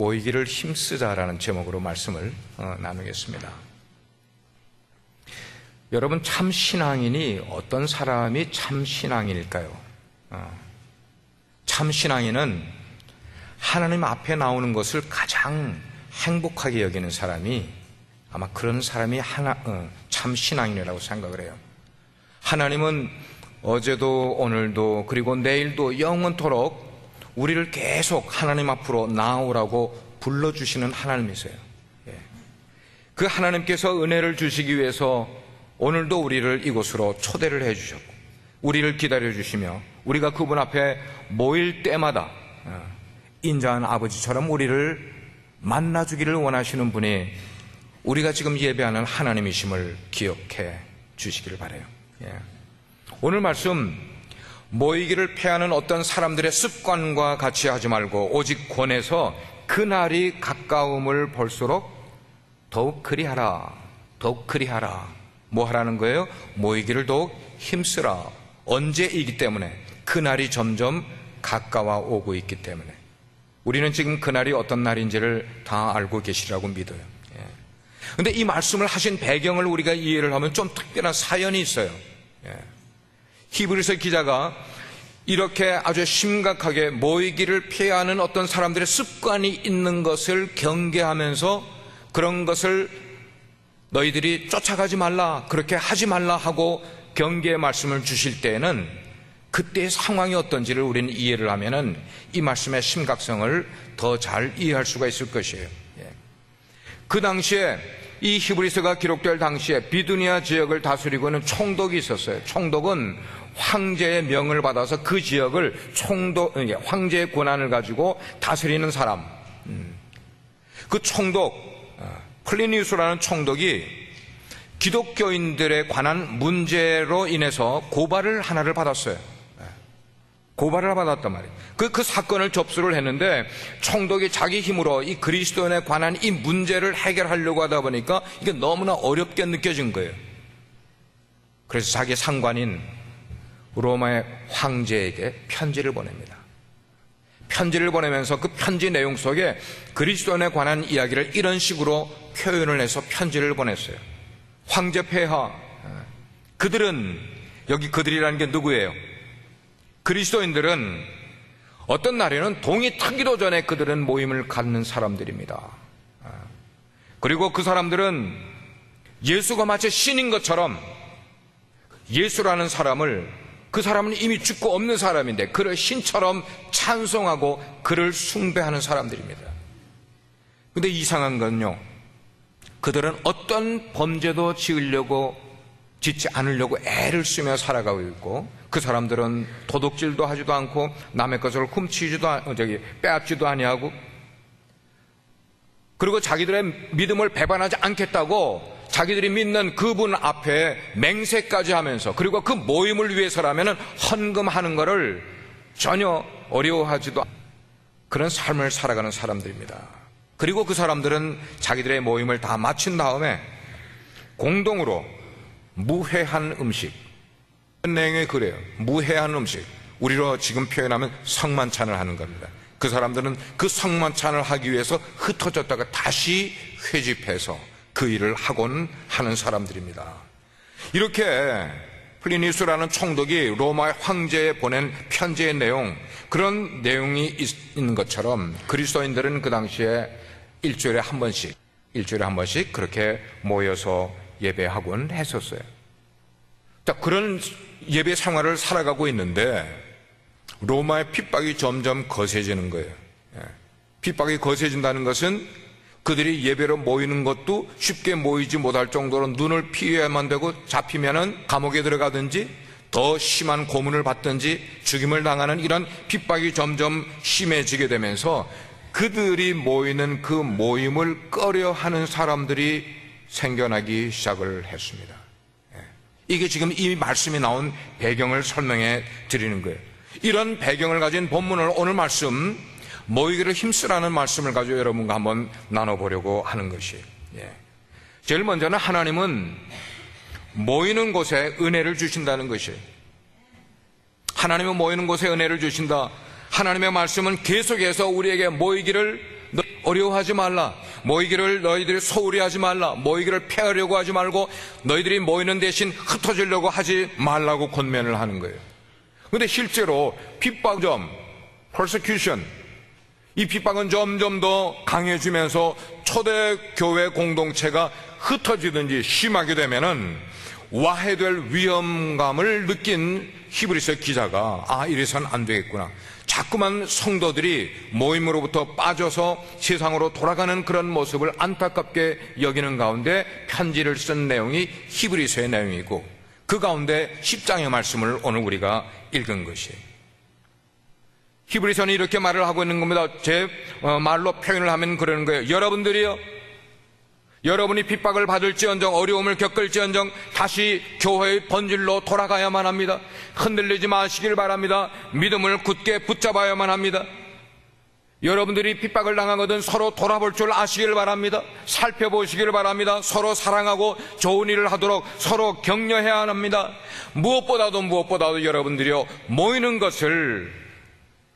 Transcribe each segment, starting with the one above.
모이기를 힘쓰자라는 제목으로 말씀을 나누겠습니다. 여러분, 참 신앙인이 어떤 사람이 참 신앙인일까요? 참 신앙인은 하나님 앞에 나오는 것을 가장 행복하게 여기는 사람이, 아마 그런 사람이 참 신앙인이라고 생각을 해요. 하나님은 어제도 오늘도 그리고 내일도 영원토록 우리를 계속 하나님 앞으로 나아오라고 불러주시는 하나님이세요. 그 하나님께서 은혜를 주시기 위해서 오늘도 우리를 이곳으로 초대를 해주셨고, 우리를 기다려주시며, 우리가 그분 앞에 모일 때마다 인자한 아버지처럼 우리를 만나주기를 원하시는 분이 우리가 지금 예배하는 하나님이심을 기억해 주시기를 바라요. 오늘 말씀, 모이기를 패하는 어떤 사람들의 습관과 같이 하지 말고 오직 권해서 그날이 가까움을 볼수록 더욱 그리하라, 더욱 그리하라. 뭐 하라는 거예요? 모이기를 더욱 힘쓰라. 언제이기 때문에, 그날이 점점 가까워 오고 있기 때문에. 우리는 지금 그날이 어떤 날인지를 다 알고 계시라고 믿어요. 근데 이 말씀을 하신 배경을 우리가 이해를 하면 좀 특별한 사연이 있어요. 히브리서 기자가 이렇게 아주 심각하게 모이기를 피하는 어떤 사람들의 습관이 있는 것을 경계하면서 그런 것을 너희들이 쫓아가지 말라, 그렇게 하지 말라 하고 경계의 말씀을 주실 때에는 그때의 상황이 어떤지를 우리는 이해를 하면은 이 말씀의 심각성을 더 잘 이해할 수가 있을 것이에요. 그 당시에, 이 히브리서가 기록될 당시에 비두니아 지역을 다스리고 있는 총독이 있었어요. 총독은 황제의 명을 받아서 그 지역을 황제의 권한을 가지고 다스리는 사람. 그 총독, 플리니우스라는 총독이 기독교인들에 관한 문제로 인해서 고발을 하나를 받았어요. 고발을 받았단 말이에요. 그 사건을 접수를 했는데, 총독이 자기 힘으로 이 그리스도인에 관한 이 문제를 해결하려고 하다 보니까 이게 너무나 어렵게 느껴진 거예요. 그래서 자기 상관인 로마의 황제에게 편지를 보냅니다. 편지를 보내면서 그 편지 내용 속에 그리스도인에 관한 이야기를 이런 식으로 표현을 해서 편지를 보냈어요. 황제 폐하, 그들은, 여기 그들이라는 게 누구예요? 그리스도인들은 어떤 날에는 동이 트기도 전에 그들은 모임을 갖는 사람들입니다. 그리고 그 사람들은 예수가 마치 신인 것처럼, 예수라는 사람을, 그 사람은 이미 죽고 없는 사람인데 그를 신처럼 찬송하고 그를 숭배하는 사람들입니다. 근데 이상한 건요, 그들은 어떤 범죄도 짓지 않으려고 애를 쓰며 살아가고 있고, 그 사람들은 도둑질도 하지도 않고 남의 것을 빼앗지도 아니하고, 그리고 자기들의 믿음을 배반하지 않겠다고 자기들이 믿는 그분 앞에 맹세까지 하면서, 그리고 그 모임을 위해서라면 헌금하는 것을 전혀 어려워하지도 않고 그런 삶을 살아가는 사람들입니다. 그리고 그 사람들은 자기들의 모임을 다 마친 다음에 공동으로 무해한 음식, 내용이 그래요. 무해한 음식, 우리로 지금 표현하면 성만찬을 하는 겁니다. 그 사람들은 그 성만찬을 하기 위해서 흩어졌다가 다시 회집해서 그 일을 하곤 하는 사람들입니다. 이렇게 플리니우스라는 총독이 로마의 황제에 보낸 편지의 내용, 그런 내용이 있는 것처럼 그리스도인들은 그 당시에 일주일에 한 번씩 그렇게 모여서 예배하곤 했었어요. 자, 그런 예배 생활을 살아가고 있는데 로마의 핍박이 점점 거세지는 거예요. 핍박이 거세진다는 것은 그들이 예배로 모이는 것도 쉽게 모이지 못할 정도로 눈을 피해야만 되고, 잡히면은 감옥에 들어가든지 더 심한 고문을 받든지 죽임을 당하는 이런 핍박이 점점 심해지게 되면서 그들이 모이는 그 모임을 꺼려하는 사람들이 생겨나기 시작을 했습니다. 이게 지금 이 말씀이 나온 배경을 설명해 드리는 거예요. 이런 배경을 가진 본문을 오늘 말씀, 모이기를 힘쓰라는 말씀을 가지고 여러분과 한번 나눠보려고 하는 것이에요. 제일 먼저는 하나님은 모이는 곳에 은혜를 주신다는 것이에요. 하나님은 모이는 곳에 은혜를 주신다. 하나님의 말씀은 계속해서 우리에게 모이기를 어려워하지 말라. 모이기를 너희들이 소홀히 하지 말라. 모이기를 폐하려고 하지 말고 너희들이 모이는 대신 흩어지려고 하지 말라고 권면을 하는 거예요. 그런데 실제로 핍박점, persecution, 이 핍박은 점점 더 강해지면서 초대교회 공동체가 흩어지든지 심하게 되면은 와해될 위험감을 느낀 히브리서 기자가 이래서는 안 되겠구나. 자꾸만 성도들이 모임으로부터 빠져서 세상으로 돌아가는 그런 모습을 안타깝게 여기는 가운데 편지를 쓴 내용이 히브리서의 내용이고, 그 가운데 10장의 말씀을 오늘 우리가 읽은 것이에요. 히브리서는 이렇게 말을 하고 있는 겁니다. 제 말로 표현을 하면 그러는 거예요. 여러분이 핍박을 받을지언정, 어려움을 겪을지언정 다시 교회의 본질로 돌아가야만 합니다. 흔들리지 마시길 바랍니다. 믿음을 굳게 붙잡아야만 합니다. 여러분들이 핍박을 당하거든 서로 돌아볼 줄 아시길 바랍니다. 살펴보시길 바랍니다. 서로 사랑하고 좋은 일을 하도록 서로 격려해야 합니다. 무엇보다도 여러분들이요, 모이는 것을,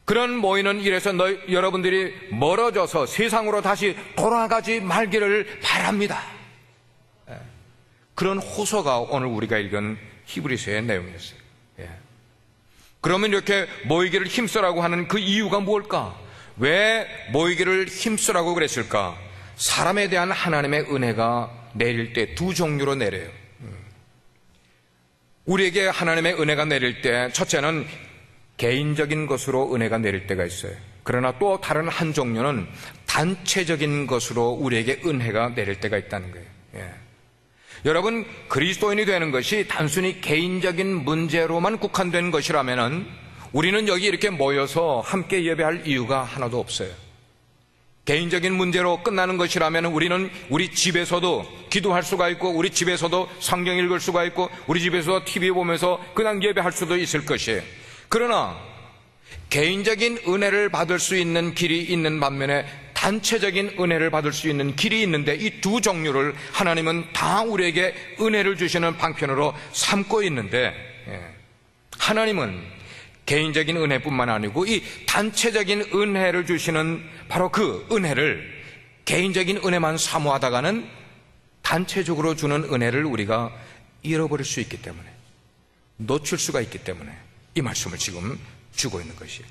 그런 모이는 일에서 여러분들이 멀어져서 세상으로 다시 돌아가지 말기를 바랍니다. 그런 호소가 오늘 우리가 읽은 히브리서의 내용이었어요. 그러면 이렇게 모이기를 힘쓰라고 하는 그 이유가 뭘까? 왜 모이기를 힘쓰라고 그랬을까? 사람에 대한 하나님의 은혜가 내릴 때 두 종류로 내려요. 우리에게 하나님의 은혜가 내릴 때 첫째는 개인적인 것으로 은혜가 내릴 때가 있어요. 그러나 또 다른 한 종류는 단체적인 것으로 우리에게 은혜가 내릴 때가 있다는 거예요. 여러분, 그리스도인이 되는 것이 단순히 개인적인 문제로만 국한된 것이라면은 우리는 여기 이렇게 모여서 함께 예배할 이유가 하나도 없어요. 개인적인 문제로 끝나는 것이라면 우리는 우리 집에서도 기도할 수가 있고, 우리 집에서도 성경 읽을 수가 있고, 우리 집에서 TV 보면서 그냥 예배할 수도 있을 것이에요. 그러나 개인적인 은혜를 받을 수 있는 길이 있는 반면에 단체적인 은혜를 받을 수 있는 길이 있는데, 이 두 종류를 하나님은 다 우리에게 은혜를 주시는 방편으로 삼고 있는데, 하나님은 개인적인 은혜뿐만 아니고 이 단체적인 은혜를 주시는 바로 그 은혜를, 개인적인 은혜만 사모하다가는 단체적으로 주는 은혜를 우리가 잃어버릴 수 있기 때문에, 놓칠 수가 있기 때문에 이 말씀을 지금 주고 있는 것이에요.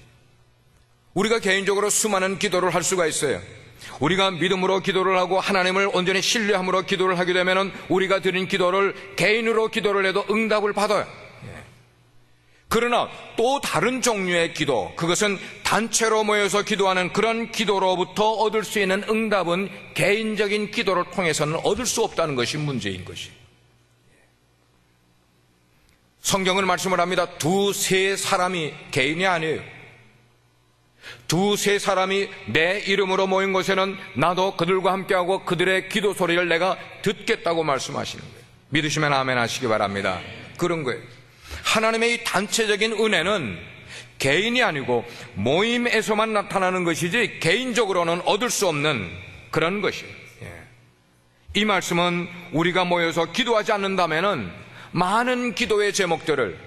우리가 개인적으로 수많은 기도를 할 수가 있어요. 우리가 믿음으로 기도를 하고 하나님을 온전히 신뢰함으로 기도를 하게 되면 우리가 드린 기도를 개인으로 기도를 해도 응답을 받아요. 그러나 또 다른 종류의 기도, 그것은 단체로 모여서 기도하는 그런 기도로부터 얻을 수 있는 응답은 개인적인 기도를 통해서는 얻을 수 없다는 것이 문제인 것이에요. 성경은 말씀을 합니다. 두세 사람이, 개인이 아니에요. 두세 사람이 내 이름으로 모인 곳에는 나도 그들과 함께하고 그들의 기도 소리를 내가 듣겠다고 말씀하시는 거예요. 믿으시면 아멘 하시기 바랍니다. 그런 거예요. 하나님의 이 단체적인 은혜는 개인이 아니고 모임에서만 나타나는 것이지 개인적으로는 얻을 수 없는 그런 것이에요. 이 말씀은 우리가 모여서 기도하지 않는다면은 많은 기도의 제목들을,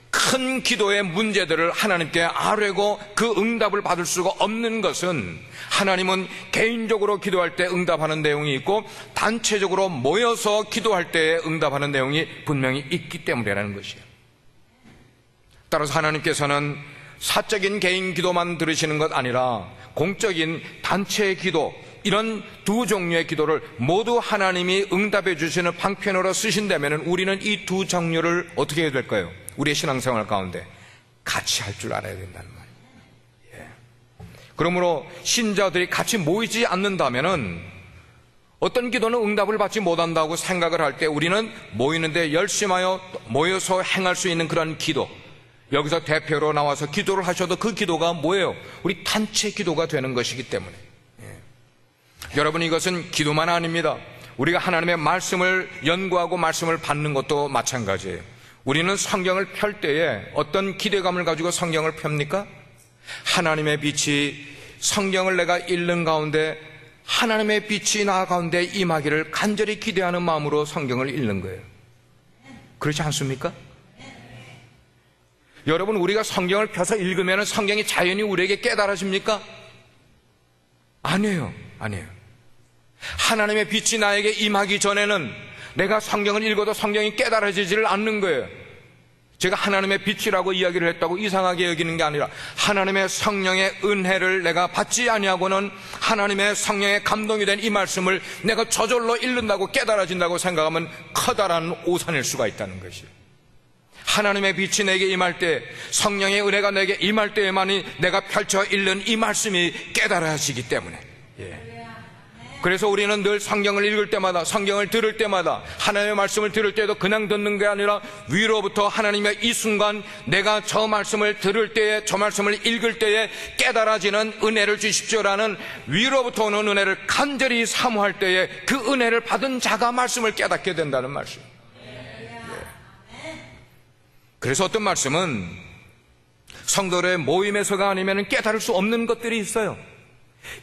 큰 기도의 문제들을 하나님께 아뢰고 그 응답을 받을 수가 없는 것은, 하나님은 개인적으로 기도할 때 응답하는 내용이 있고 단체적으로 모여서 기도할 때 응답하는 내용이 분명히 있기 때문이라는 것이에요. 따라서 하나님께서는 사적인 개인 기도만 들으시는 것 아니라 공적인 단체의 기도, 이런 두 종류의 기도를 모두 하나님이 응답해 주시는 방편으로 쓰신다면 우리는 이 두 종류를 어떻게 해야 될까요? 우리의 신앙생활 가운데 같이 할 줄 알아야 된다는 말이에요. 그러므로 신자들이 같이 모이지 않는다면 어떤 기도는 응답을 받지 못한다고 생각을 할 때 우리는 모이는데 열심하여 모여서 행할 수 있는 그런 기도, 여기서 대표로 나와서 기도를 하셔도 그 기도가 뭐예요? 우리 단체 기도가 되는 것이기 때문에. 여러분, 이것은 기도만 아닙니다. 우리가 하나님의 말씀을 연구하고 말씀을 받는 것도 마찬가지예요. 우리는 성경을 펼 때에 어떤 기대감을 가지고 성경을 펴니까? 하나님의 빛이, 성경을 내가 읽는 가운데 하나님의 빛이 나 가운데 임하기를 간절히 기대하는 마음으로 성경을 읽는 거예요. 그렇지 않습니까? 여러분, 우리가 성경을 펴서 읽으면 성경이 자연히 우리에게 깨달아집니까? 아니에요. 아니에요. 하나님의 빛이 나에게 임하기 전에는 내가 성경을 읽어도 성경이 깨달아지지를 않는 거예요. 제가 하나님의 빛이라고 이야기를 했다고 이상하게 여기는 게 아니라 하나님의 성령의 은혜를 내가 받지 아니하고는 하나님의 성령의 감동이 된 이 말씀을 내가 저절로 읽는다고 깨달아진다고 생각하면 커다란 오산일 수가 있다는 것이에요. 하나님의 빛이 내게 임할 때, 성령의 은혜가 내게 임할 때에만이 내가 펼쳐 읽는 이 말씀이 깨달아지기 때문에, 그래서 우리는 늘 성경을 읽을 때마다, 성경을 들을 때마다, 하나님의 말씀을 들을 때도 그냥 듣는 게 아니라 위로부터 하나님의 이 순간 내가 저 말씀을 들을 때에, 저 말씀을 읽을 때에 깨달아지는 은혜를 주십시오라는 위로부터 오는 은혜를 간절히 사모할 때에 그 은혜를 받은 자가 말씀을 깨닫게 된다는 말씀. 그래서 어떤 말씀은 성도들의 모임에서가 아니면 깨달을 수 없는 것들이 있어요.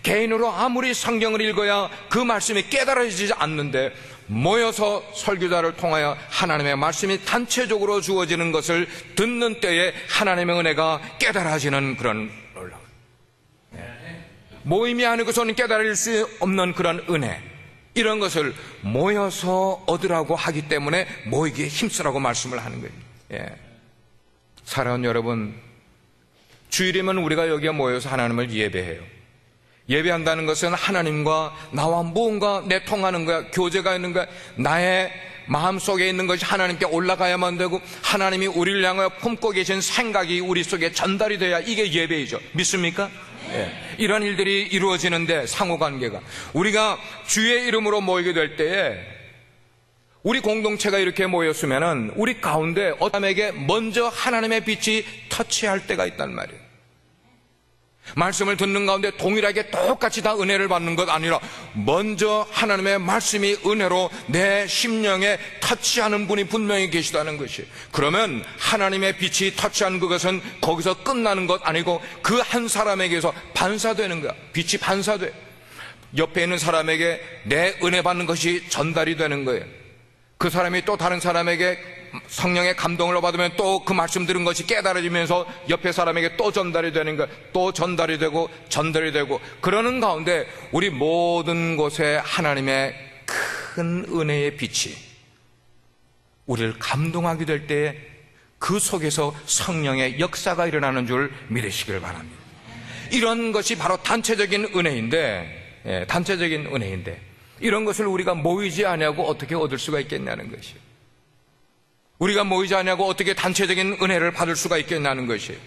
개인으로 아무리 성경을 읽어야 그 말씀이 깨달아지지 않는데 모여서 설교자를 통하여 하나님의 말씀이 단체적으로 주어지는 것을 듣는 때에 하나님의 은혜가 깨달아지는 그런 놀라움. 모임이 아니고서는 깨달을 수 없는 그런 은혜, 이런 것을 모여서 얻으라고 하기 때문에 모이기에 힘쓰라고 말씀을 하는 거예요. 사랑하는 여러분, 주일이면 우리가 여기에 모여서 하나님을 예배해요. 예배한다는 것은 하나님과 나와 무언가 내통하는 거야, 교제가 있는 거야. 나의 마음속에 있는 것이 하나님께 올라가야만 되고 하나님이 우리를 향하여 품고 계신 생각이 우리 속에 전달이 돼야 이게 예배이죠. 믿습니까? 이런 일들이 이루어지는데, 상호관계가, 우리가 주의 이름으로 모이게 될 때에 우리 공동체가 이렇게 모였으면은 우리 가운데 어떤 사람에게 먼저 하나님의 빛이 터치할 때가 있단 말이에요. 말씀을 듣는 가운데 동일하게 똑같이 다 은혜를 받는 것 아니라 먼저 하나님의 말씀이 은혜로 내 심령에 터치하는 분이 분명히 계시다는 것이에요. 그러면 하나님의 빛이 터치한 그것은 거기서 끝나는 것 아니고 그 한 사람에게서 반사되는 거야. 빛이 반사돼. 옆에 있는 사람에게 내 은혜 받는 것이 전달이 되는 거예요. 그 사람이 또 다른 사람에게 성령의 감동을 받으면 또 그 말씀 들은 것이 깨달아지면서 옆에 사람에게 또 전달이 되는 거예요. 또 전달이 되고 전달이 되고, 그러는 가운데 우리 모든 곳에 하나님의 큰 은혜의 빛이 우리를 감동하게 될 때에 그 속에서 성령의 역사가 일어나는 줄 믿으시길 바랍니다. 이런 것이 바로 단체적인 은혜인데, 단체적인 은혜인데 이런 것을 우리가 모이지 아니하고 어떻게 얻을 수가 있겠냐는 것이에요. 우리가 모이지 아니하고 어떻게 단체적인 은혜를 받을 수가 있겠냐는 것이에요.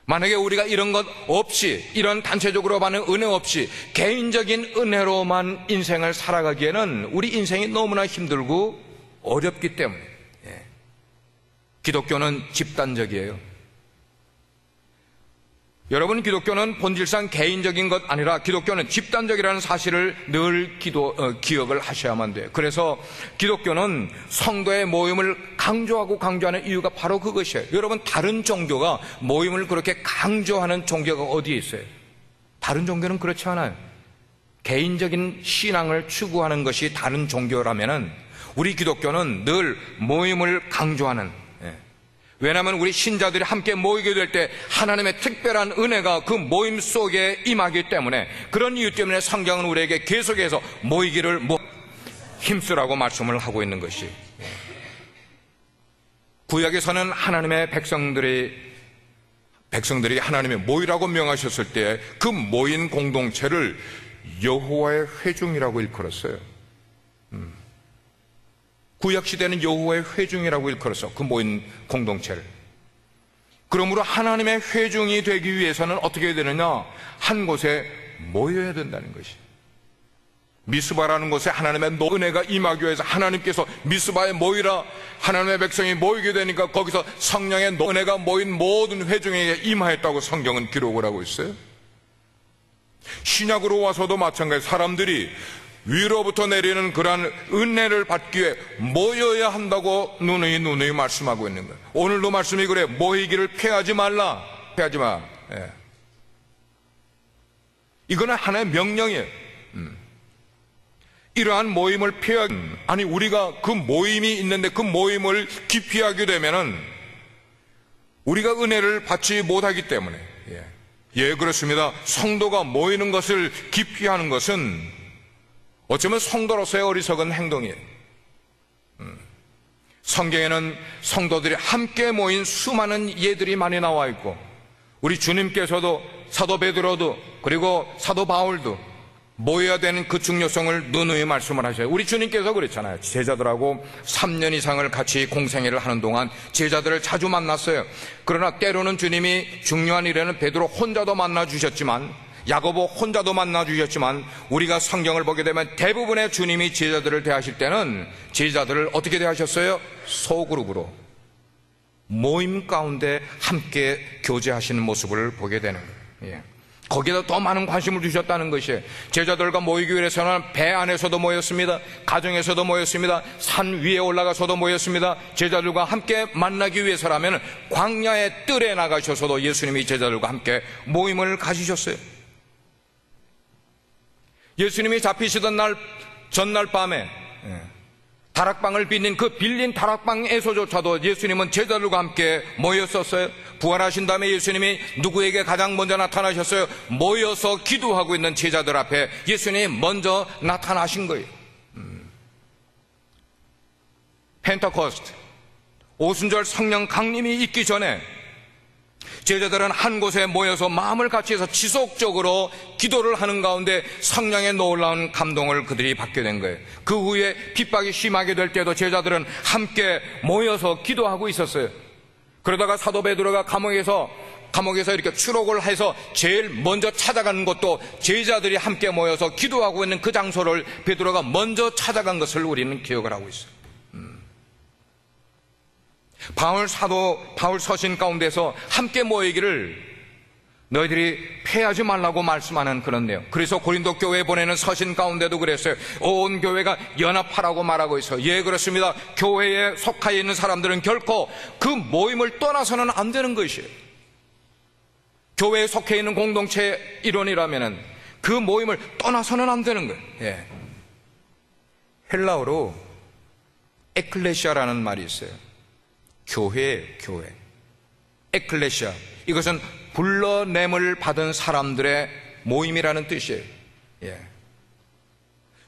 만약에 우리가 이런 것 없이, 이런 단체적으로 받는 은혜 없이 개인적인 은혜로만 인생을 살아가기에는 우리 인생이 너무나 힘들고 어렵기 때문에, 기독교는 집단적이에요. 여러분, 기독교는 본질상 개인적인 것 아니라 기독교는 집단적이라는 사실을 늘 기억을 하셔야만 돼요. 그래서 기독교는 성도의 모임을 강조하는 이유가 바로 그것이에요. 여러분, 다른 종교가 모임을 그렇게 강조하는 종교가 어디에 있어요? 다른 종교는 그렇지 않아요. 개인적인 신앙을 추구하는 것이 다른 종교라면은 우리 기독교는 늘 모임을 강조하는, 왜냐하면 우리 신자들이 함께 모이게 될 때 하나님의 특별한 은혜가 그 모임 속에 임하기 때문에, 그런 이유 때문에 성경은 우리에게 계속해서 모이기를 힘쓰라고 말씀을 하고 있는 것이, 구약에서는 하나님의 백성들이 하나님의 모이라고 명하셨을 때 그 모인 공동체를 여호와의 회중이라고 일컬었어요. 구약시대는 여호와의 회중이라고 일컬어서 그 모인 공동체를. 그러므로 하나님의 회중이 되기 위해서는 어떻게 해야 되느냐? 한 곳에 모여야 된다는 것이. 미스바라는 곳에 하나님의 은혜가 임하기 위해서 하나님께서 미스바에 모이라, 하나님의 백성이 모이게 되니까 거기서 성령의 은혜가 모인 모든 회중에게 임하였다고 성경은 기록을 하고 있어요. 신약으로 와서도 마찬가지, 사람들이 위로부터 내리는 그러한 은혜를 받기 위해 모여야 한다고 누누이 말씀하고 있는 거예요. 오늘도 말씀이 그래. 모이기를 피하지 말라. 피하지 마. 이거는 하나의 명령이에요. 이러한 모임을 피하기, 아니 우리가 그 모임이 있는데 그 모임을 기피하게 되면은 우리가 은혜를 받지 못하기 때문에, 예, 그렇습니다. 성도가 모이는 것을 기피하는 것은 어쩌면 성도로서의 어리석은 행동이에요. 성경에는 성도들이 함께 모인 수많은 예들이 많이 나와 있고, 우리 주님께서도 사도 베드로도 그리고 사도 바울도 모여야 되는 그 중요성을 누누이 말씀을 하셔요. 우리 주님께서 그랬잖아요. 제자들하고 3년 이상을 같이 공생애를 하는 동안 제자들을 자주 만났어요. 그러나 때로는 주님이 중요한 일에는 베드로 혼자도 만나 주셨지만, 야고보 혼자도 만나 주셨지만, 우리가 성경을 보게 되면 대부분의 주님이 제자들을 대하실 때는 제자들을 어떻게 대하셨어요? 소그룹으로, 모임 가운데 함께 교제하시는 모습을 보게 되는 거예요. 예. 거기에다 더 많은 관심을 주셨다는 것이에요. 제자들과 모이기 위해서는 배 안에서도 모였습니다. 가정에서도 모였습니다. 산 위에 올라가서도 모였습니다. 제자들과 함께 만나기 위해서라면 광야의 뜰에 나가셔서도 예수님이 제자들과 함께 모임을 가지셨어요. 예수님이 잡히시던 날 전날 밤에 다락방을 빌린 그 빌린 다락방에서조차도 예수님은 제자들과 함께 모였었어요. 부활하신 다음에 예수님이 누구에게 가장 먼저 나타나셨어요? 모여서 기도하고 있는 제자들 앞에 예수님이 먼저 나타나신 거예요. 펜테코스트, 오순절 성령 강림이 있기 전에 제자들은 한 곳에 모여서 마음을 같이 해서 지속적으로 기도를 하는 가운데 성령의 놀라운 감동을 그들이 받게 된 거예요. 그 후에 핍박이 심하게 될 때도 제자들은 함께 모여서 기도하고 있었어요. 그러다가 사도 베드로가 감옥에서 이렇게 추록을 해서 제일 먼저 찾아가는 것도 제자들이 함께 모여서 기도하고 있는 그 장소를 베드로가 먼저 찾아간 것을 우리는 기억을 하고 있어요. 바울 서신 가운데서 함께 모이기를 너희들이 패하지 말라고 말씀하는 그런 내용. 그래서 고린도 교회에 보내는 서신 가운데도 그랬어요. 온 교회가 연합하라고 말하고 있어요. 예, 그렇습니다. 교회에 속하여 있는 사람들은 결코 그 모임을 떠나서는 안 되는 것이에요. 교회에 속해 있는 공동체 일원이라면 그 모임을 떠나서는 안 되는 거예요. 예. 헬라어로 에클레시아라는 말이 있어요. 교회예요, 교회. 에클레시아. 이것은 불러냄을 받은 사람들의 모임이라는 뜻이에요. 예.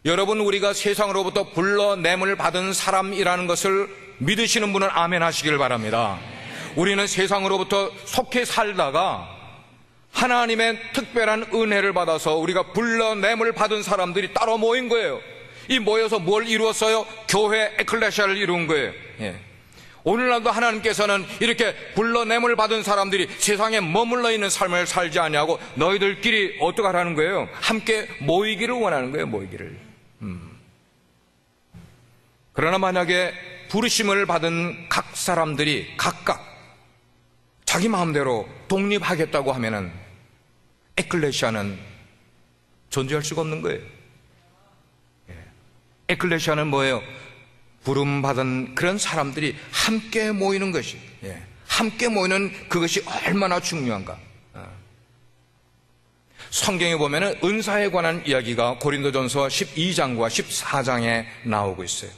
여러분, 우리가 세상으로부터 불러냄을 받은 사람이라는 것을 믿으시는 분은 아멘 하시길 바랍니다. 우리는 세상으로부터 속해 살다가 하나님의 특별한 은혜를 받아서 우리가 불러냄을 받은 사람들이 따로 모인 거예요. 이 모여서 뭘 이루었어요? 교회 에클레시아를 이룬 거예요. 예. 오늘날도 하나님께서는 이렇게 불러냄을 받은 사람들이 세상에 머물러 있는 삶을 살지 아니하고 너희들끼리 어떻게 하라는 거예요? 함께 모이기를 원하는 거예요, 모이기를. 그러나 만약에 부르심을 받은 각 사람들이 각각 자기 마음대로 독립하겠다고 하면은 에클레시아는 존재할 수가 없는 거예요. 에클레시아는 뭐예요? 부름받은 그런 사람들이 함께 모이는 것이, 함께 모이는 그것이 얼마나 중요한가. 성경에 보면은 은사에 관한 이야기가 고린도전서 12장과 14장에 나오고 있어요.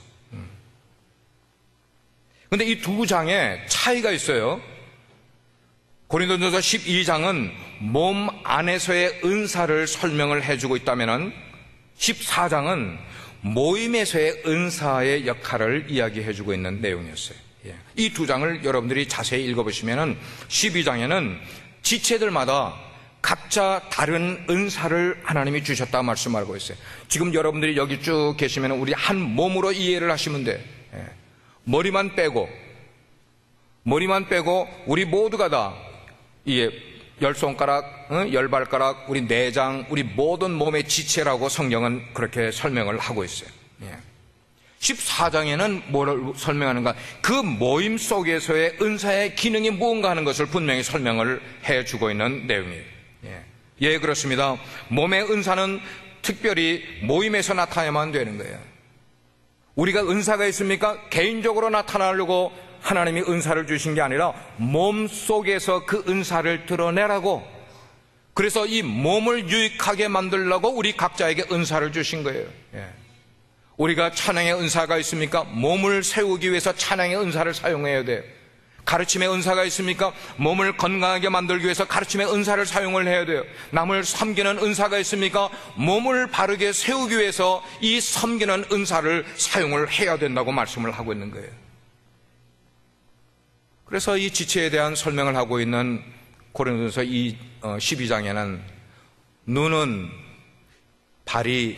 근데 이 두 장에 차이가 있어요. 고린도전서 12장은 몸 안에서의 은사를 설명을 해주고 있다면은 14장은 모임에서의 은사의 역할을 이야기해주고 있는 내용이었어요. 이 두 장을 여러분들이 자세히 읽어보시면 12장에는 지체들마다 각자 다른 은사를 하나님이 주셨다 말씀하고 있어요. 지금 여러분들이 여기 쭉 계시면 우리 한 몸으로 이해를 하시면 돼요. 머리만 빼고 우리 모두가 다 열 손가락, 열 발가락, 우리 내장, 우리 모든 몸의 지체라고 성경은 그렇게 설명을 하고 있어요. 14장에는 뭐를 설명하는가? 그 모임 속에서의 은사의 기능이 무언가 하는 것을 분명히 설명을 해주고 있는 내용이에요. 예, 그렇습니다. 몸의 은사는 특별히 모임에서 나타나야만 되는 거예요. 우리가 은사가 있습니까? 개인적으로 나타나려고 하나님이 은사를 주신 게 아니라 몸 속에서 그 은사를 드러내라고, 그래서 이 몸을 유익하게 만들려고 우리 각자에게 은사를 주신 거예요. 우리가 찬양의 은사가 있습니까? 몸을 세우기 위해서 찬양의 은사를 사용해야 돼요. 가르침의 은사가 있습니까? 몸을 건강하게 만들기 위해서 가르침의 은사를 사용을 해야 돼요. 남을 섬기는 은사가 있습니까? 몸을 바르게 세우기 위해서 이 섬기는 은사를 사용을 해야 된다고 말씀을 하고 있는 거예요. 그래서 이 지체에 대한 설명을 하고 있는 고린도전서 12장에는 눈은 발이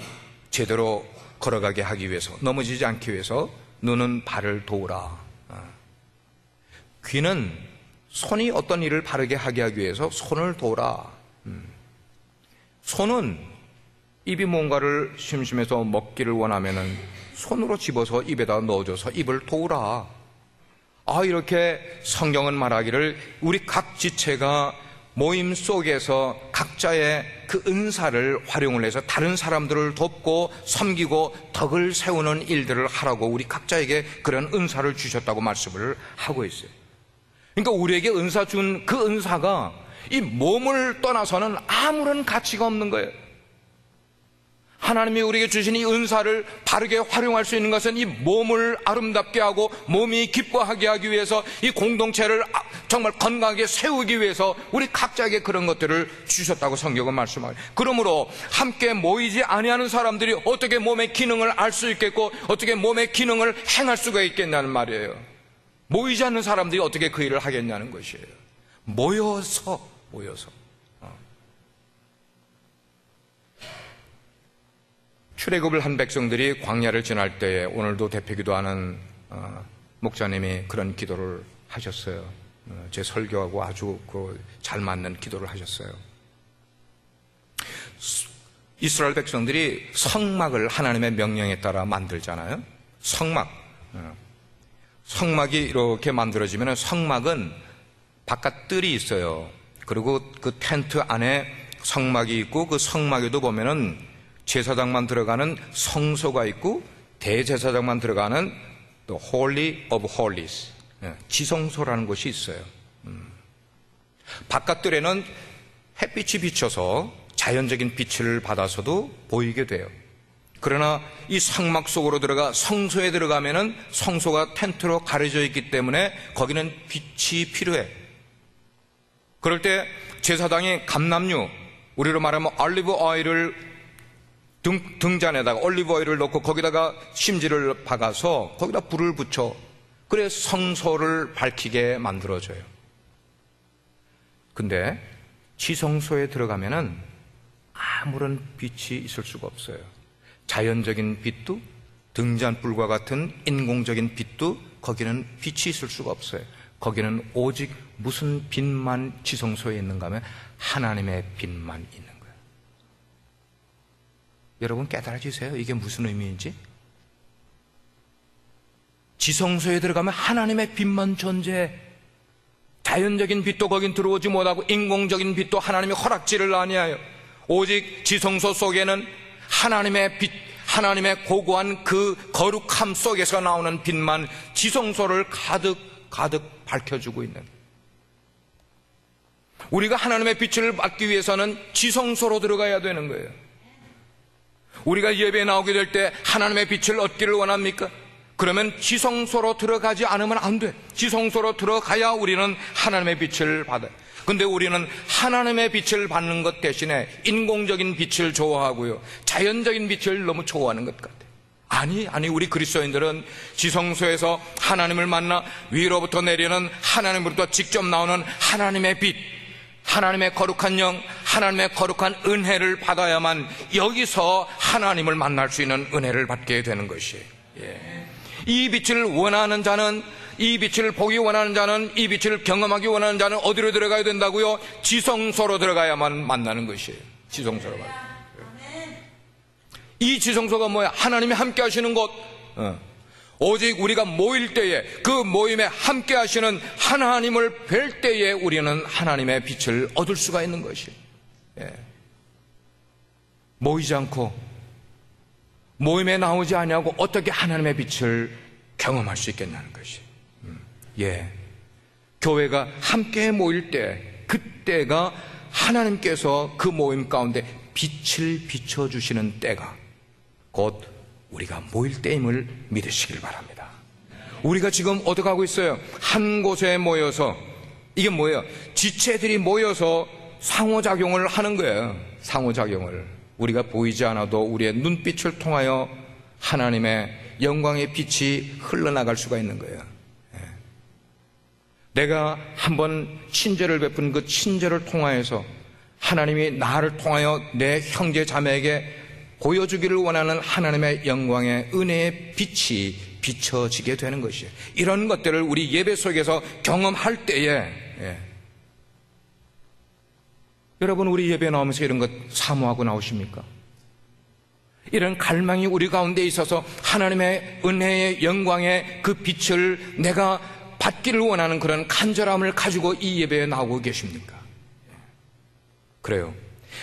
제대로 걸어가게 하기 위해서, 넘어지지 않기 위해서 눈은 발을 도우라. 귀는 손이 어떤 일을 바르게 하게 하기 위해서 손을 도우라. 손은 입이 뭔가를 심심해서 먹기를 원하면은 손으로 집어서 입에다 넣어줘서 입을 도우라. 이렇게 성경은 말하기를 우리 각 지체가 모임 속에서 각자의 그 은사를 활용을 해서 다른 사람들을 돕고 섬기고 덕을 세우는 일들을 하라고 우리 각자에게 그런 은사를 주셨다고 말씀을 하고 있어요. 그러니까 우리에게 은사 준 그 은사가 이 몸을 떠나서는 아무런 가치가 없는 거예요. 하나님이 우리에게 주신 이 은사를 바르게 활용할 수 있는 것은 이 몸을 아름답게 하고 몸이 기뻐하게 하기 위해서 이 공동체를 정말 건강하게 세우기 위해서 우리 각자에게 그런 것들을 주셨다고 성경은 말씀하고, 그러므로 함께 모이지 아니하는 사람들이 어떻게 몸의 기능을 알 수 있겠고 어떻게 몸의 기능을 행할 수가 있겠냐는 말이에요. 모이지 않는 사람들이 어떻게 그 일을 하겠냐는 것이에요. 모여서 출애굽을 한 백성들이 광야를 지날 때에 오늘도 대표기도 하는 목사님이 그런 기도를 하셨어요. 제 설교하고 아주 잘 맞는 기도를 하셨어요. 이스라엘 백성들이 성막을 하나님의 명령에 따라 만들잖아요. 성막이 이렇게 만들어지면 성막은 바깥 뜰이 있어요. 그리고 그 텐트 안에 성막이 있고 그 성막에도 보면은 제사장만 들어가는 성소가 있고 대제사장만 들어가는 또 Holy of Holies, 지성소라는 곳이 있어요. 바깥뜰에는 햇빛이 비쳐서 자연적인 빛을 받아서도 보이게 돼요. 그러나 이 성막 속으로 들어가 성소에 들어가면은 성소가 텐트로 가려져 있기 때문에 거기는 빛이 필요해. 그럴 때 제사장이 감람류, 우리로 말하면 올리브 오일을 등잔에다가 올리브 오일을 넣고 거기다가 심지를 박아서 거기다 불을 붙여 그래 성소를 밝히게 만들어줘요. 근데 지성소에 들어가면은 아무런 빛이 있을 수가 없어요. 자연적인 빛도 등잔불과 같은 인공적인 빛도 거기는 빛이 있을 수가 없어요. 거기는 오직 무슨 빛만 지성소에 있는가 하면 하나님의 빛만 있는 거예요. 여러분 깨달아지세요? 이게 무슨 의미인지? 지성소에 들어가면 하나님의 빛만 존재해. 자연적인 빛도 거긴 들어오지 못하고 인공적인 빛도 하나님이 허락지를 아니하여 오직 지성소 속에는 하나님의 빛, 하나님의 고고한 그 거룩함 속에서 나오는 빛만 지성소를 가득 밝혀주고 있는, 우리가 하나님의 빛을 받기 위해서는 지성소로 들어가야 되는 거예요. 우리가 예배에 나오게 될 때 하나님의 빛을 얻기를 원합니까? 그러면 지성소로 들어가지 않으면 안 돼. 지성소로 들어가야 우리는 하나님의 빛을 받아요. 근데 우리는 하나님의 빛을 받는 것 대신에 인공적인 빛을 좋아하고요, 자연적인 빛을 너무 좋아하는 것 같아요. 아니 우리 그리스도인들은 지성소에서 하나님을 만나 위로부터 내리는 하나님으로부터 직접 나오는 하나님의 빛, 하나님의 거룩한 영, 하나님의 거룩한 은혜를 받아야만 여기서 하나님을 만날 수 있는 은혜를 받게 되는 것이에요. 이 빛을 원하는 자는, 이 빛을 보기 원하는 자는, 이 빛을 경험하기 원하는 자는 어디로 들어가야 된다고요? 지성소로 들어가야만 만나는 것이에요. 지성소로. 이 지성소가 뭐야? 하나님이 함께 하시는 곳. 오직 우리가 모일 때에, 그 모임에 함께 하시는 하나님을 뵐 때에 우리는 하나님의 빛을 얻을 수가 있는 것이에요. 모이지 않고 모임에 나오지 아니하고 어떻게 하나님의 빛을 경험할 수 있겠냐는 것이. 교회가 함께 모일 때, 그때가 하나님께서 그 모임 가운데 빛을 비춰주시는 때가 곧 우리가 모일 때임을 믿으시길 바랍니다. 우리가 지금 어떻게 하고 있어요? 한 곳에 모여서, 이게 뭐예요? 지체들이 모여서 상호작용을 하는 거예요. 상호작용을. 우리가 보이지 않아도 우리의 눈빛을 통하여 하나님의 영광의 빛이 흘러나갈 수가 있는 거예요. 내가 한번 친절을 베푼 그 친절을 통하여서 하나님이 나를 통하여 내 형제 자매에게 보여주기를 원하는 하나님의 영광의 은혜의 빛이 비춰지게 되는 것이에요. 이런 것들을 우리 예배 속에서 경험할 때에, 여러분, 우리 예배 나오면서 이런 것 사모하고 나오십니까? 이런 갈망이 우리 가운데 있어서 하나님의 은혜의 영광의 그 빛을 내가 받기를 원하는 그런 간절함을 가지고 이 예배에 나오고 계십니까? 그래요.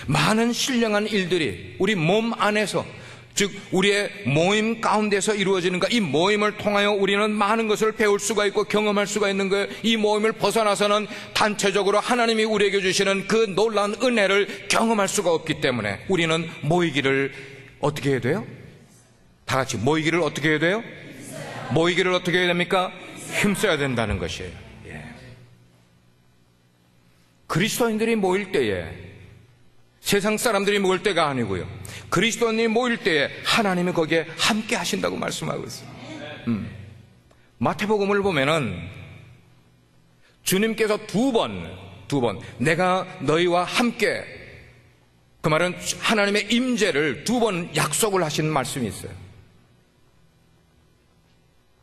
많은 신령한 일들이 우리 몸 안에서, 즉 우리의 모임 가운데서 이루어지는가, 이 모임을 통하여 우리는 많은 것을 배울 수가 있고 경험할 수가 있는 거예요. 이 모임을 벗어나서는 단체적으로 하나님이 우리에게 주시는 그 놀라운 은혜를 경험할 수가 없기 때문에 우리는 모이기를 어떻게 해야 돼요? 다 같이 모이기를 어떻게 해야 돼요? 모이기를 어떻게 해야 됩니까? 힘써야 된다는 것이에요. 그리스도인들이 모일 때에 세상 사람들이 모일 때가 아니고요, 그리스도인이 모일 때에 하나님이 거기에 함께 하신다고 말씀하고 있어요. 마태복음을 보면은 주님께서 두 번 내가 너희와 함께, 그 말은 하나님의 임재를 두 번 약속을 하신 말씀이 있어요.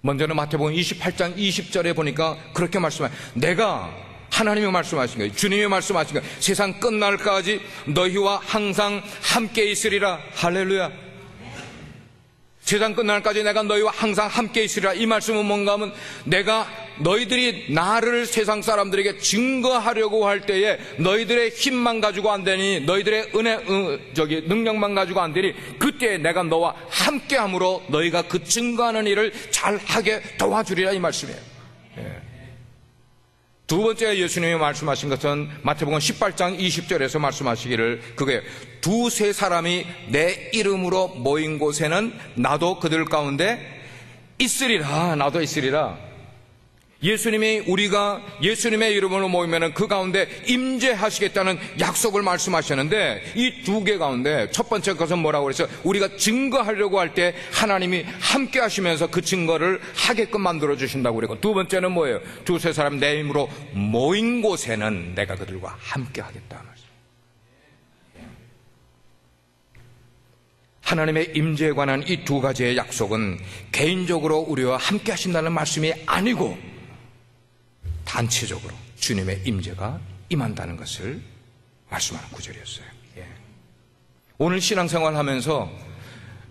먼저는 마태복음 28장 20절에 보니까 그렇게 말씀해요. 내가, 하나님이 말씀하신 거예요. 주님이 말씀하신 거예요. 세상 끝날까지 너희와 항상 함께 있으리라. 할렐루야. 세상 끝날까지 내가 너희와 항상 함께 있으리라. 이 말씀은 뭔가 하면, 내가 너희들이 나를 세상 사람들에게 증거하려고 할 때에 너희들의 힘만 가지고 안 되니, 너희들의 능력만 가지고 안 되니, 그때 내가 너와 함께함으로 너희가 그 증거하는 일을 잘하게 도와주리라, 이 말씀이에요. 두 번째 예수님이 말씀하신 것은 마태복음 18장 20절에서 말씀하시기를, 그거예요. 두세 사람이 내 이름으로 모인 곳에는 나도 그들 가운데 있으리라. 나도 있으리라. 우리가 예수님의 이름으로 모이면 그 가운데 임재하시겠다는 약속을 말씀하셨는데, 이 두 개 가운데 첫 번째 것은 뭐라고 그랬어요? 우리가 증거하려고 할 때 하나님이 함께 하시면서 그 증거를 하게끔 만들어 주신다고 그랬고, 두 번째는 뭐예요? 두세 사람 내 이름으로 모인 곳에는 내가 그들과 함께 하겠다. 하나님의 임재에 관한 이 두 가지의 약속은 개인적으로 우리와 함께 하신다는 말씀이 아니고 단체적으로 주님의 임재가 임한다는 것을 말씀하는 구절이었어요. 오늘 신앙생활 하면서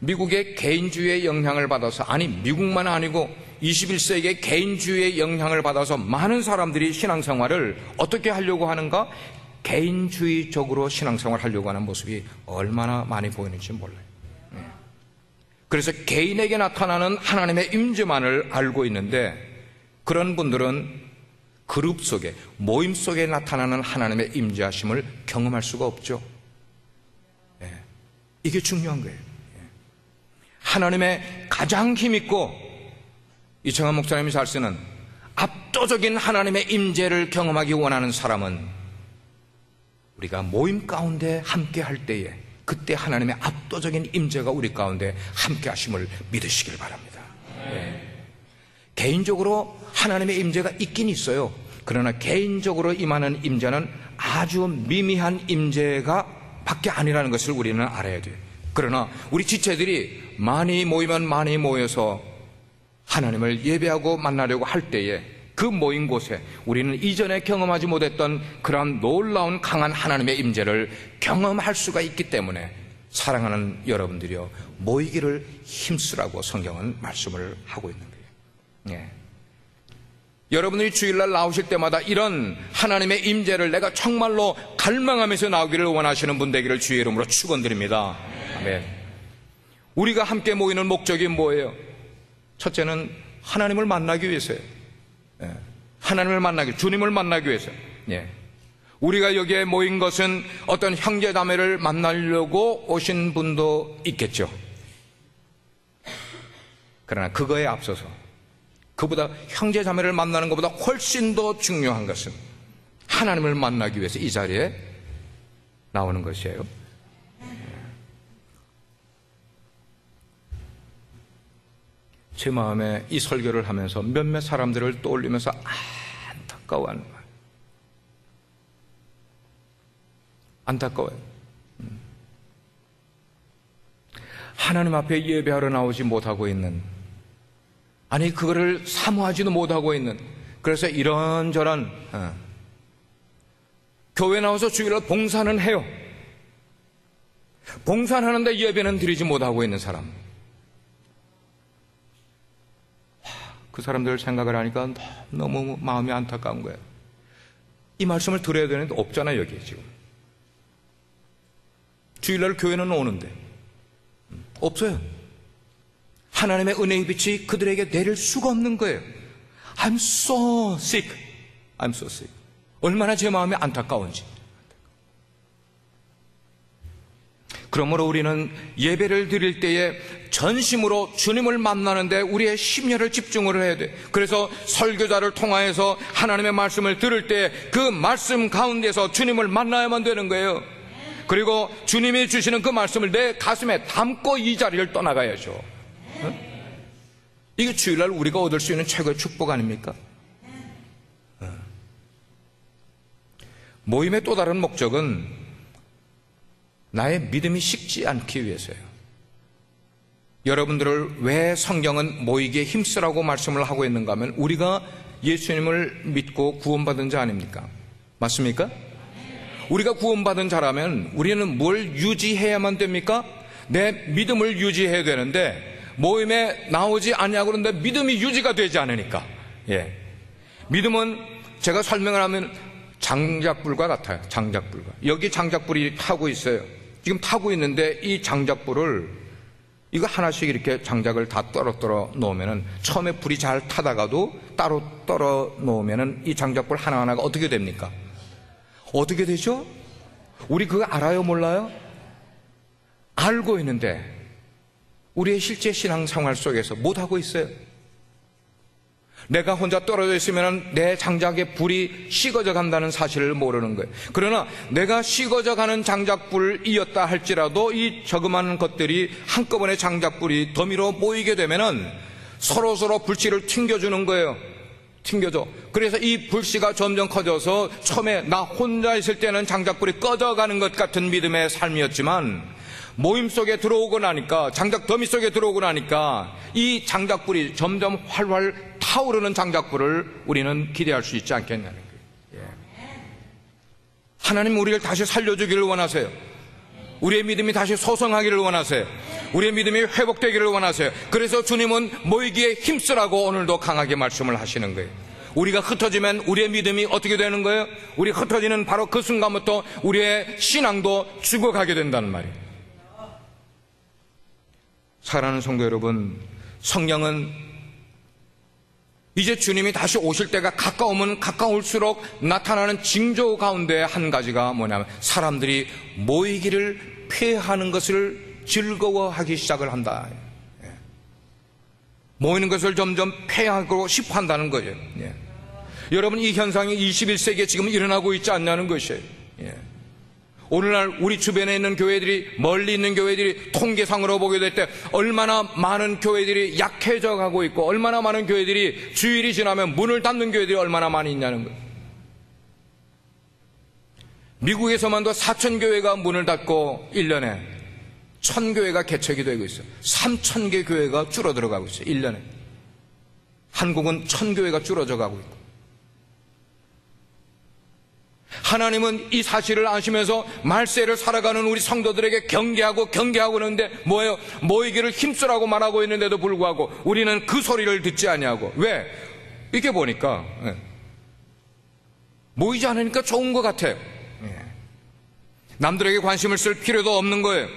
미국의 개인주의의 영향을 받아서, 아니 미국만 아니고 21세기의 개인주의의 영향을 받아서 많은 사람들이 신앙생활을 어떻게 하려고 하는가? 개인주의적으로 신앙생활 하려고 하는 모습이 얼마나 많이 보이는지 몰라요. 그래서 개인에게 나타나는 하나님의 임재만을 알고 있는데, 그런 분들은 그룹 속에, 모임 속에 나타나는 하나님의 임재하심을 경험할 수가 없죠. 이게 중요한 거예요. 하나님의 가장 힘있고 이청한 목사님이 잘 쓰는 압도적인 하나님의 임재를 경험하기 원하는 사람은 우리가 모임 가운데 함께 할 때에 그때 하나님의 압도적인 임재가 우리 가운데 함께 하심을 믿으시길 바랍니다. 개인적으로 하나님의 임재가 있긴 있어요. 그러나 개인적으로 임하는 임재는 아주 미미한 임재가 밖에 아니라는 것을 우리는 알아야 돼요. 그러나 우리 지체들이 많이 모이면 많이 모여서 하나님을 예배하고 만나려고 할 때에 그 모인 곳에 우리는 이전에 경험하지 못했던 그러한 놀라운 강한 하나님의 임재를 경험할 수가 있기 때문에, 사랑하는 여러분들이여, 모이기를 힘쓰라고 성경은 말씀을 하고 있는 거예요. 여러분들이 주일날 나오실 때마다 이런 하나님의 임재를 내가 정말로 갈망하면서 나오기를 원하시는 분 되기를 주의 이름으로 축원드립니다. 아멘. 우리가 함께 모이는 목적이 뭐예요? 첫째는 하나님을 만나기 위해서예요. 하나님을 만나기, 주님을 만나기 위해서. 우리가 여기에 모인 것은 어떤 형제자매를 만나려고 오신 분도 있겠죠. 그러나 그거에 앞서서 그보다 형제 자매를 만나는 것보다 훨씬 더 중요한 것은 하나님을 만나기 위해서 이 자리에 나오는 것이에요. 제 마음에 이 설교를 하면서 몇몇 사람들을 떠올리면서 안타까워하는 거예요. 안타까워요. 하나님 앞에 예배하러 나오지 못하고 있는, 아니 그거를 사모하지도 못하고 있는, 그래서 이런저런 교회 나와서 주일날 봉사는 해요. 봉사는 하는데 예배는 드리지 못하고 있는 사람, 그 사람들 생각을 하니까 너무 마음이 안타까운 거예요. 이 말씀을 드려야 되는데 없잖아요. 여기 지금 주일날 교회는 오는데 없어요. 하나님의 은혜의 빛이 그들에게 내릴 수가 없는 거예요. I'm so sick. I'm so sick. 얼마나 제 마음이 안타까운지. 그러므로 우리는 예배를 드릴 때에 전심으로 주님을 만나는데 우리의 심혈을 집중을 해야 돼. 그래서 설교자를 통하여서 하나님의 말씀을 들을 때 그 말씀 가운데서 주님을 만나야만 되는 거예요. 그리고 주님이 주시는 그 말씀을 내 가슴에 담고 이 자리를 떠나가야죠. 이게 주일날 우리가 얻을 수 있는 최고의 축복 아닙니까? 모임의 또 다른 목적은 나의 믿음이 식지 않기 위해서예요. 여러분들을 왜 성경은 모이기에 힘쓰라고 말씀을 하고 있는가 하면 우리가 예수님을 믿고 구원받은 자 아닙니까? 맞습니까? 우리가 구원받은 자라면 우리는 뭘 유지해야만 됩니까? 내 믿음을 유지해야 되는데 모임에 나오지 않냐고 그러는데 믿음이 유지가 되지 않으니까. 예. 믿음은 제가 설명을 하면 장작불과 같아요. 장작불과. 여기 장작불이 타고 있어요. 지금 타고 있는데 이 장작불을 이거 하나씩 이렇게 장작을 다 떨어 놓으면은 처음에 불이 잘 타다가도 따로 떨어 놓으면은 이 장작불 하나하나가 어떻게 됩니까? 어떻게 되죠? 우리 그거 알아요? 몰라요? 알고 있는데 우리의 실제 신앙생활 속에서 못하고 있어요. 내가 혼자 떨어져 있으면 내 장작의 불이 식어져 간다는 사실을 모르는 거예요. 그러나 내가 식어져 가는 장작불이었다 할지라도 이 저그마한 것들이 한꺼번에 장작불이 더미로 모이게 되면은 서로서로 불씨를 튕겨주는 거예요. 튕겨줘. 그래서 이 불씨가 점점 커져서 처음에 나 혼자 있을 때는 장작불이 꺼져가는 것 같은 믿음의 삶이었지만 모임 속에 들어오고 나니까, 장작 더미 속에 들어오고 나니까 이 장작불이 점점 활활 타오르는 장작불을 우리는 기대할 수 있지 않겠냐는 거예요. 예. 하나님 우리를 다시 살려주기를 원하세요. 우리의 믿음이 다시 소성하기를 원하세요. 우리의 믿음이 회복되기를 원하세요. 그래서 주님은 모이기에 힘쓰라고 오늘도 강하게 말씀을 하시는 거예요. 우리가 흩어지면 우리의 믿음이 어떻게 되는 거예요? 우리 흩어지는 바로 그 순간부터 우리의 신앙도 죽어가게 된다는 말이에요. 사랑하는 성도 여러분, 성령은 이제 주님이 다시 오실 때가 가까우면 가까울수록 나타나는 징조 가운데 한 가지가 뭐냐면 사람들이 모이기를 폐하는 것을 즐거워하기 시작을 한다. 모이는 것을 점점 폐하고 싶어 한다는 거예요. 예. 여러분, 이 현상이 21세기에 지금 일어나고 있지 않냐는 것이에요. 예. 오늘날 우리 주변에 있는 교회들이, 멀리 있는 교회들이 통계상으로 보게 될 때 얼마나 많은 교회들이 약해져 가고 있고 얼마나 많은 교회들이 주일이 지나면 문을 닫는 교회들이 얼마나 많이 있냐는 거예요. 미국에서만도 4,000교회가 문을 닫고 1년에 1,000교회가 개척이 되고 있어요. 3,000개 교회가 줄어들어 가고 있어요. 1년에. 한국은 1,000교회가 줄어져 가고 있고. 하나님은 이 사실을 아시면서 말세를 살아가는 우리 성도들에게 경계하고 그러는데 뭐예요? 모이기를 힘쓰라고 말하고 있는데도 불구하고 우리는 그 소리를 듣지 아니하고. 왜? 이렇게 보니까 모이지 않으니까 좋은 것 같아요. 남들에게 관심을 쓸 필요도 없는 거예요.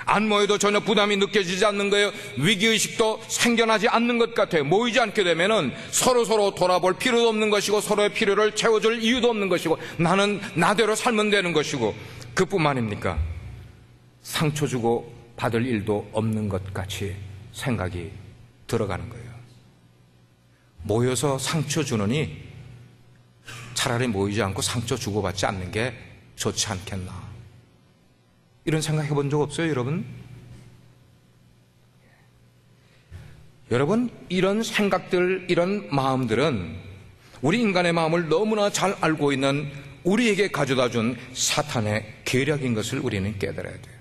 안 모여도 전혀 부담이 느껴지지 않는 거예요. 위기의식도 생겨나지 않는 것 같아요. 모이지 않게 되면은 서로 돌아볼 필요도 없는 것이고 서로의 필요를 채워줄 이유도 없는 것이고 나는 나대로 살면 되는 것이고 그뿐만입니까? 상처 주고 받을 일도 없는 것 같이 생각이 들어가는 거예요. 모여서 상처 주느니 차라리 모이지 않고 상처 주고받지 않는 게 좋지 않겠나. 이런 생각 해본 적 없어요, 여러분? 여러분, 이런 생각들, 이런 마음들은 우리 인간의 마음을 너무나 잘 알고 있는 우리에게 가져다 준 사탄의 계략인 것을 우리는 깨달아야 돼요.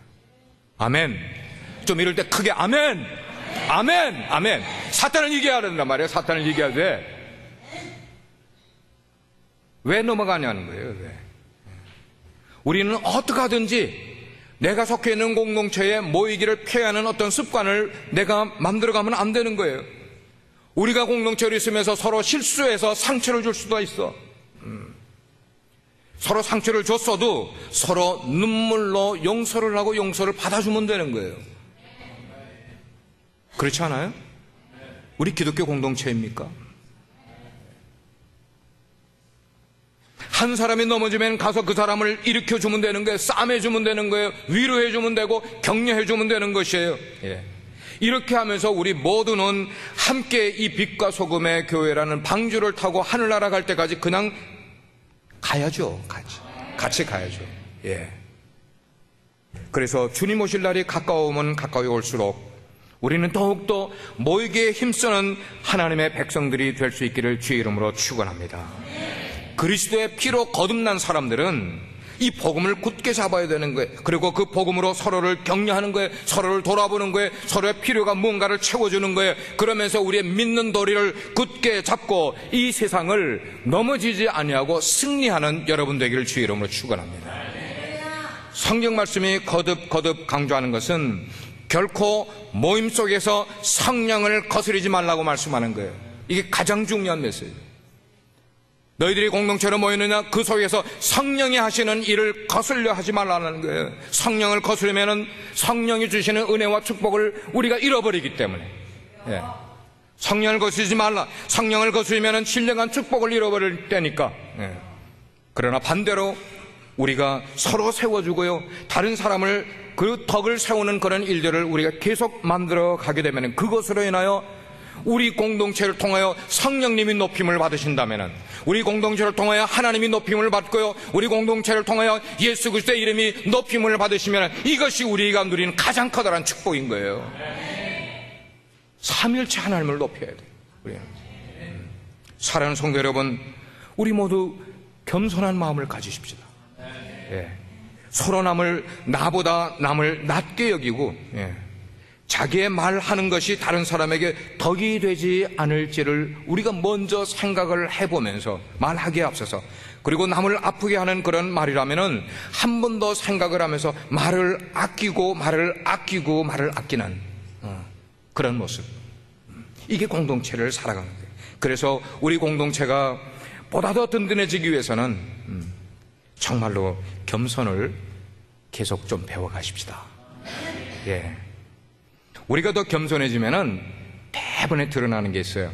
아멘. 좀 이럴 때 크게 아멘! 아멘! 아멘! 사탄을 이겨야 된단 말이에요. 사탄을 이겨야 돼. 왜 넘어가냐는 거예요. 왜? 우리는 어떻게 하든지 내가 속해 있는 공동체에 모이기를 피하는 어떤 습관을 내가 만들어가면 안 되는 거예요. 우리가 공동체로 있으면서 서로 실수해서 상처를 줄 수도 있어. 서로 상처를 줬어도 서로 눈물로 용서를 하고 용서를 받아주면 되는 거예요. 그렇지 않아요? 우리 기독교 공동체입니까? 한 사람이 넘어지면 가서 그 사람을 일으켜주면 되는 거예요. 싸매주면 되는 거예요. 위로해주면 되고 격려해주면 되는 것이에요. 예. 이렇게 하면서 우리 모두는 함께 이 빛과 소금의 교회라는 방주를 타고 하늘나라 갈 때까지 그냥 가야죠. 같이 가야죠. 예. 그래서 주님 오실 날이 가까우면 가까이 올수록 우리는 더욱더 모이기에 힘쓰는 하나님의 백성들이 될 수 있기를 주의 이름으로 축원합니다. 그리스도의 피로 거듭난 사람들은 이 복음을 굳게 잡아야 되는 거예요. 그리고 그 복음으로 서로를 격려하는 거예요. 서로를 돌아보는 거예요. 서로의 필요가 무언가를 채워주는 거예요. 그러면서 우리의 믿는 도리를 굳게 잡고 이 세상을 넘어지지 아니하고 승리하는 여러분 되기를 주의 이름으로 축원합니다. 성경 말씀이 거듭 강조하는 것은 결코 모임 속에서 성령을 거스르지 말라고 말씀하는 거예요. 이게 가장 중요한 메시지예요. 너희들이 공동체로 모이느냐 그 속에서 성령이 하시는 일을 거슬려 하지 말라는 거예요. 성령을 거스르면 성령이 주시는 은혜와 축복을 우리가 잃어버리기 때문에. 예. 성령을 거스르지 말라. 성령을 거스르면 신령한 축복을 잃어버릴 때니까. 예. 그러나 반대로 우리가 서로 세워주고요, 다른 사람을 그 덕을 세우는 그런 일들을 우리가 계속 만들어 가게 되면 그것으로 인하여 우리 공동체를 통하여 성령님이 높임을 받으신다면, 우리 공동체를 통하여 하나님이 높임을 받고요, 우리 공동체를 통하여 예수 그리스도의 이름이 높임을 받으시면 이것이 우리가 누리는 가장 커다란 축복인 거예요. 삼일체 하나님을 높여야 돼요. 우리는. 사랑하는 성도 여러분, 우리 모두 겸손한 마음을 가지십시다. 예. 서로 나보다 남을 낮게 여기고, 예, 자기의 말하는 것이 다른 사람에게 덕이 되지 않을지를 우리가 먼저 생각을 해보면서 말하기에 앞서서, 그리고 남을 아프게 하는 그런 말이라면은 한 번 더 생각을 하면서 말을 아끼는 그런 모습. 이게 공동체를 살아가는 거예요. 그래서 우리 공동체가 보다 더 든든해지기 위해서는 정말로 겸손을 계속 좀 배워가십시다. 예. 우리가 더 겸손해지면은 대번에 드러나는 게 있어요.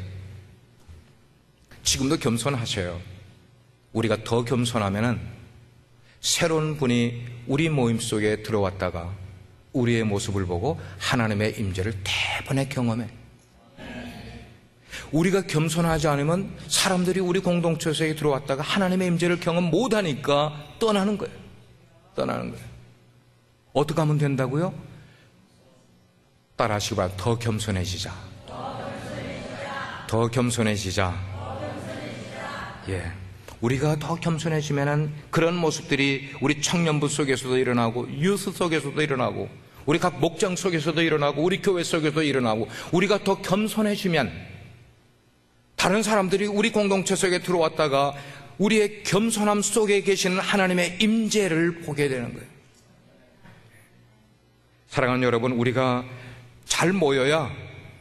지금도 겸손하셔요. 우리가 더 겸손하면은 새로운 분이 우리 모임 속에 들어왔다가 우리의 모습을 보고 하나님의 임재를 대번에 경험해. 우리가 겸손하지 않으면 사람들이 우리 공동체 속에 들어왔다가 하나님의 임재를 경험 못하니까 떠나는 거예요. 어떻게 하면 된다고요? 따라하시기 바랍니다. 더 겸손해지자. 더 겸손해지자. 예. 우리가 더 겸손해지면은 그런 모습들이 우리 청년부 속에서도 일어나고, 유스 속에서도 일어나고, 우리 각 목장 속에서도 일어나고, 우리 교회 속에서도 일어나고, 우리가 더 겸손해지면 다른 사람들이 우리 공동체 속에 들어왔다가 우리의 겸손함 속에 계시는 하나님의 임재를 보게 되는 거예요. 사랑하는 여러분, 우리가 잘 모여야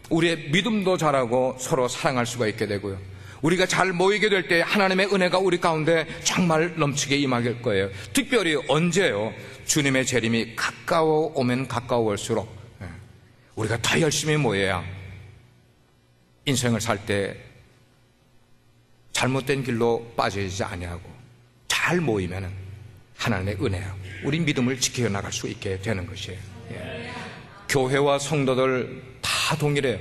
우리의 믿음도 자라고 서로 사랑할 수가 있게 되고요, 우리가 잘 모이게 될 때 하나님의 은혜가 우리 가운데 정말 넘치게 임할 거예요. 특별히 언제요? 주님의 재림이 가까워오면 가까워올수록 우리가 더 열심히 모여야 인생을 살 때 잘못된 길로 빠지지 아니하고 잘 모이면 하나님의 은혜야 우리 믿음을 지켜나갈 수 있게 되는 것이에요. 예. 교회와 성도들 다 동일해요.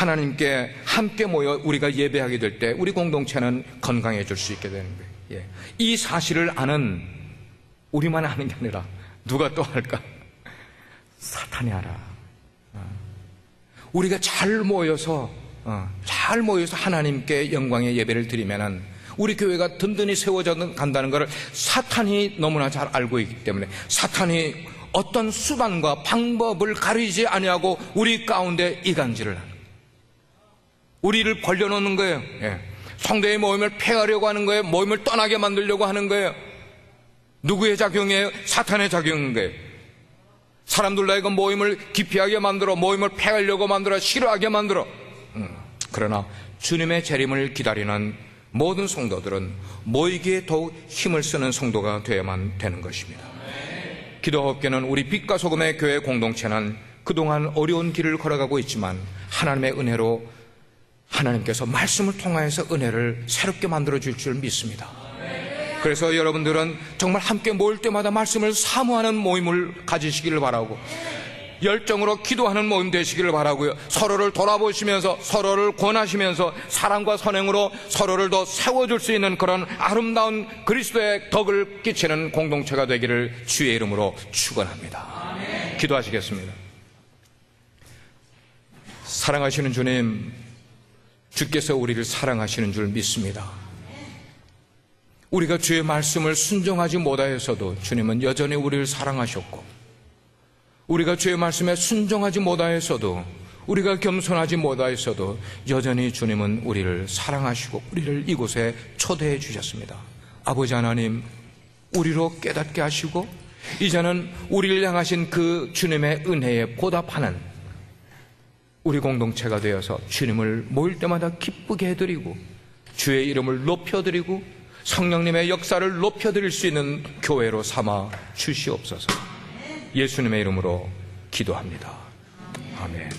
하나님께 함께 모여 우리가 예배하게 될 때 우리 공동체는 건강해질 수 있게 되는 거예요. 예. 이 사실을 아는 우리만 아는 게 아니라 누가 또 할까? 사탄이 알아. 우리가 잘 모여서 하나님께 영광의 예배를 드리면은 우리 교회가 든든히 세워져 간다는 것을 사탄이 너무나 잘 알고 있기 때문에 사탄이 어떤 수단과 방법을 가리지 아니하고 우리 가운데 이간질을 하는 거예요. 우리를 벌려놓는 거예요. 예. 성도의 모임을 폐하려고 하는 거예요. 모임을 떠나게 만들려고 하는 거예요. 누구의 작용이에요? 사탄의 작용인 거예요. 사람들 나이가 모임을 기피하게 만들어, 모임을 폐하려고 만들어, 싫어하게 만들어. 그러나 주님의 재림을 기다리는 모든 성도들은 모이기에 더욱 힘을 쓰는 성도가 되어야만 되는 것입니다. 기도업계는 우리 빛과 소금의 교회 공동체는 그동안 어려운 길을 걸어가고 있지만 하나님의 은혜로 하나님께서 말씀을 통하여서 은혜를 새롭게 만들어줄 줄 믿습니다. 그래서 여러분들은 정말 함께 모일 때마다 말씀을 사모하는 모임을 가지시기를 바라고 열정으로 기도하는 모임 되시기를 바라고요. 서로를 돌아보시면서 서로를 권하시면서 사랑과 선행으로 서로를 더 세워줄 수 있는 그런 아름다운 그리스도의 덕을 끼치는 공동체가 되기를 주의 이름으로 축원합니다. 기도하시겠습니다. 사랑하시는 주님, 주께서 우리를 사랑하시는 줄 믿습니다. 우리가 주의 말씀을 순종하지 못하여서도 주님은 여전히 우리를 사랑하셨고, 우리가 주의 말씀에 순종하지 못하였어도, 우리가 겸손하지 못하였어도 여전히 주님은 우리를 사랑하시고 우리를 이곳에 초대해 주셨습니다. 아버지 하나님, 우리로 깨닫게 하시고 이제는 우리를 향하신 그 주님의 은혜에 보답하는 우리 공동체가 되어서 주님을 모일 때마다 기쁘게 해드리고 주의 이름을 높여드리고 성령님의 역사를 높여드릴 수 있는 교회로 삼아 주시옵소서. 예수님의 이름으로 기도합니다. 아멘.